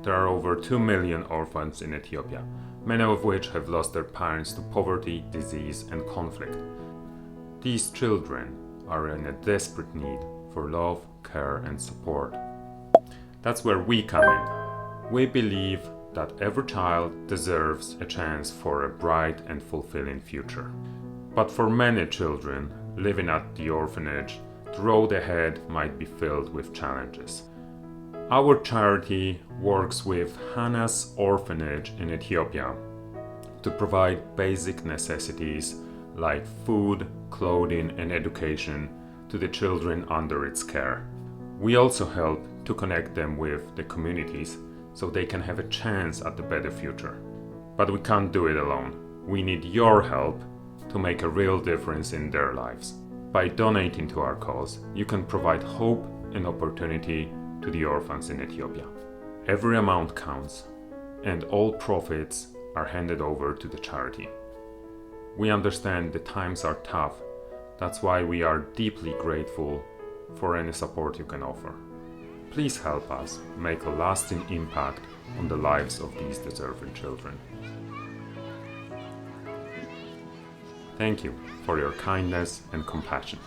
There are over 2 million orphans in Ethiopia, many of which have lost their parents to poverty, disease, and conflict. These children are in a desperate need for love, care, and support. That's where we come in. We believe that every child deserves a chance for a bright and fulfilling future. But for many children living at the orphanage, the road ahead might be filled with challenges. Our charity works with Hanna's Orphanage in Ethiopia to provide basic necessities like food, clothing, and education to the children under its care. We also help to connect them with the communities so they can have a chance at a better future. But we can't do it alone. We need your help to make a real difference in their lives. By donating to our cause, you can provide hope and opportunity to the orphans in Ethiopia. Every amount counts, and all profits are handed over to the charity. We understand the times are tough. That's why we are deeply grateful for any support you can offer. Please help us make a lasting impact on the lives of these deserving children. Thank you for your kindness and compassion.